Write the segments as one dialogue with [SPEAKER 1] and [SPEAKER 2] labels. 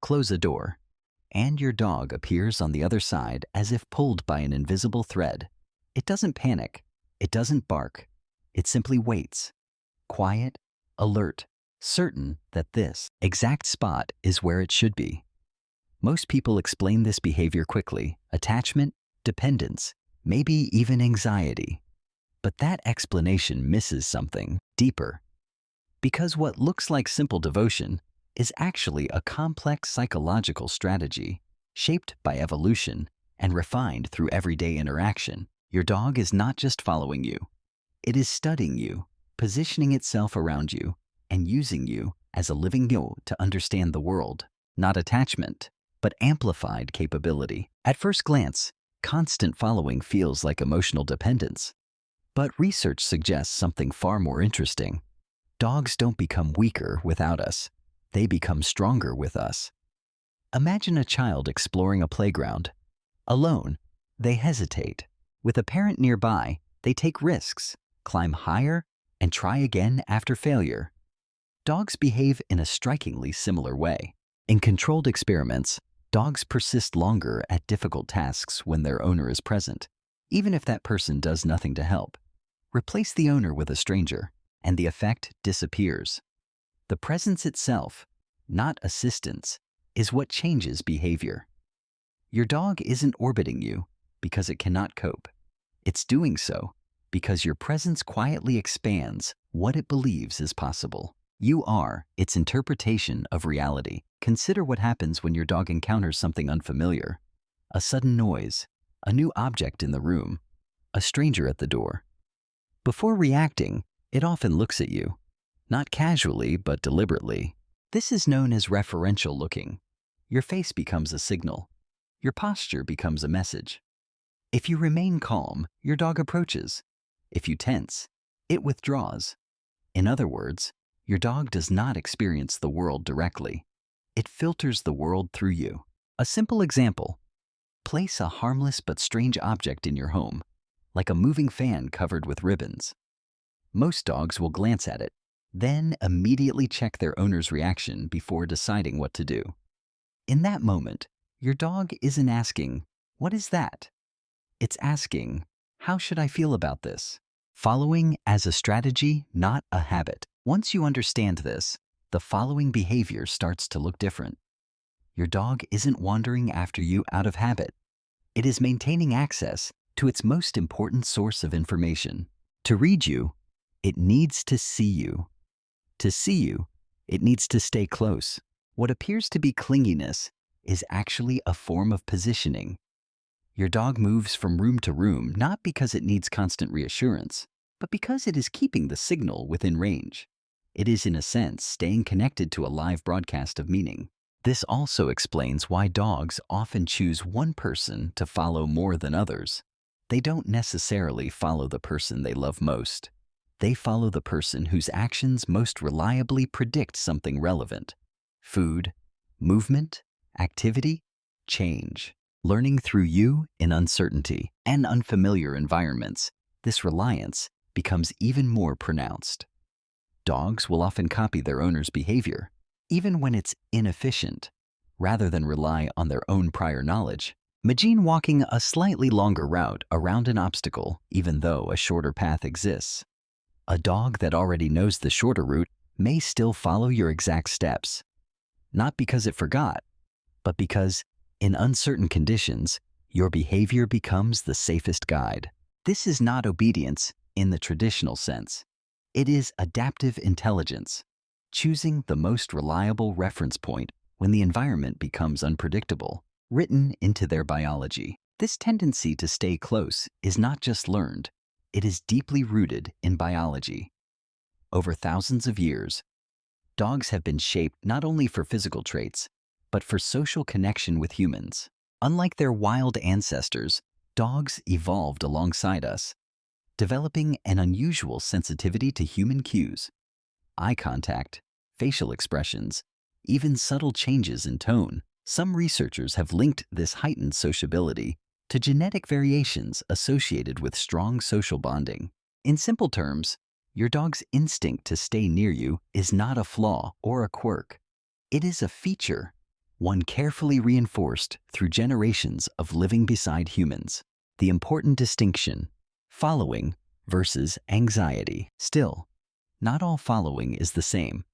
[SPEAKER 1] Close a door, and your dog appears on the other side as if pulled by an invisible thread. It doesn't panic. It doesn't bark. It simply waits, quiet, alert, certain that this exact spot is where it should be. Most people explain this behavior quickly: attachment, dependence, maybe even anxiety. But that explanation misses something deeper. Because what looks like simple devotion is actually a complex psychological strategy shaped by evolution and refined through everyday interaction. Your dog is not just following you. It is studying you, positioning itself around you, and using you as a living tool to understand the world. Not attachment, but amplified capability. At first glance, constant following feels like emotional dependence. But research suggests something far more interesting. Dogs don't become weaker without us. They become stronger with us. Imagine a child exploring a playground. Alone, they hesitate. With a parent nearby, they take risks, climb higher, and try again after failure. Dogs behave in a strikingly similar way. In controlled experiments, dogs persist longer at difficult tasks when their owner is present, even if that person does nothing to help. Replace the owner with a stranger, and the effect disappears. The presence itself, not assistance, is what changes behavior. Your dog isn't orbiting you because it cannot cope. It's doing so because your presence quietly expands what it believes is possible. You are its interpretation of reality. Consider what happens when your dog encounters something unfamiliar: a sudden noise, a new object in the room, a stranger at the door. Before reacting, it often looks at you, not casually but deliberately. This is known as referential looking. Your face becomes a signal. Your posture becomes a message. If you remain calm, your dog approaches. If you tense, it withdraws. In other words, your dog does not experience the world directly. It filters the world through you. A simple example: place a harmless but strange object in your home, like a moving fan covered with ribbons. Most dogs will glance at it, then immediately check their owner's reaction before deciding what to do. In that moment, your dog isn't asking, "What is that?" It's asking, "How should I feel about this?" Following as a strategy, not a habit. Once you understand this, the following behavior starts to look different. Your dog isn't wandering after you out of habit. It is maintaining access to its most important source of information. To read you, it needs to see you. To see you, it needs to stay close. What appears to be clinginess is actually a form of positioning. Your dog moves from room to room not because it needs constant reassurance, but because it is keeping the signal within range. It is, in a sense, staying connected to a live broadcast of meaning. This also explains why dogs often choose one person to follow more than others. They don't necessarily follow the person they love most. They follow the person whose actions most reliably predict something relevant: food, movement, activity, change. Learning through you in uncertainty and unfamiliar environments, this reliance becomes even more pronounced. Dogs will often copy their owner's behavior, even when it's inefficient, rather than rely on their own prior knowledge. Imagine walking a slightly longer route around an obstacle, even though a shorter path exists. A dog that already knows the shorter route may still follow your exact steps, not because it forgot, but because, in uncertain conditions, your behavior becomes the safest guide. This is not obedience in the traditional sense. It is adaptive intelligence, choosing the most reliable reference point when the environment becomes unpredictable, written into their biology. This tendency to stay close is not just learned, it is deeply rooted in biology. Over thousands of years, dogs have been shaped not only for physical traits, but for social connection with humans. Unlike their wild ancestors, dogs evolved alongside us, developing an unusual sensitivity to human cues, eye contact, facial expressions, even subtle changes in tone. Some researchers have linked this heightened sociability to genetic variations associated with strong social bonding. In simple terms, your dog's instinct to stay near you is not a flaw or a quirk. It is a feature, one carefully reinforced through generations of living beside humans. The important distinction: following versus anxiety. Still, not all following is the same.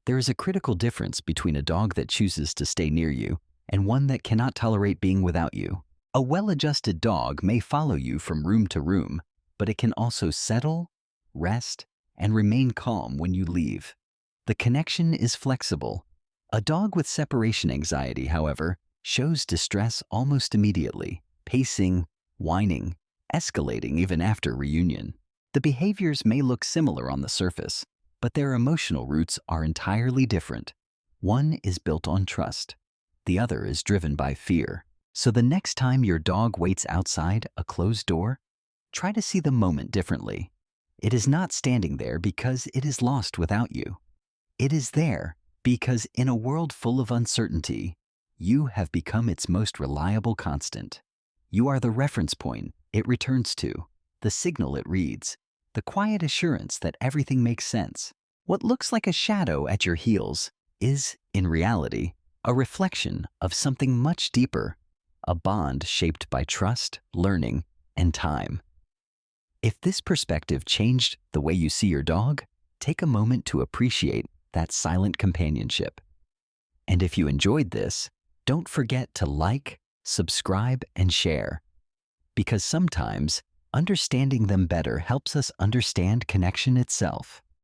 [SPEAKER 1] There is a critical difference between a dog that chooses to stay near you and one that cannot tolerate being without you. A well-adjusted dog may follow you from room to room, but it can also settle, rest, and remain calm when you leave. The connection is flexible. A dog with separation anxiety, however, shows distress almost immediately, pacing, whining, escalating even after reunion. The behaviors may look similar on the surface, but their emotional roots are entirely different. One is built on trust. The other is driven by fear. So the next time your dog waits outside a closed door, try to see the moment differently. It is not standing there because it is lost without you. It is there because in a world full of uncertainty, you have become its most reliable constant. You are the reference point it returns to, the signal it reads, the quiet assurance that everything makes sense. What looks like a shadow at your heels is, in reality, a reflection of something much deeper, a bond shaped by trust, learning, and time. If this perspective changed the way you see your dog, take a moment to appreciate that silent companionship. And if you enjoyed this, don't forget to like, subscribe, and share, because sometimes understanding them better helps us understand connection itself.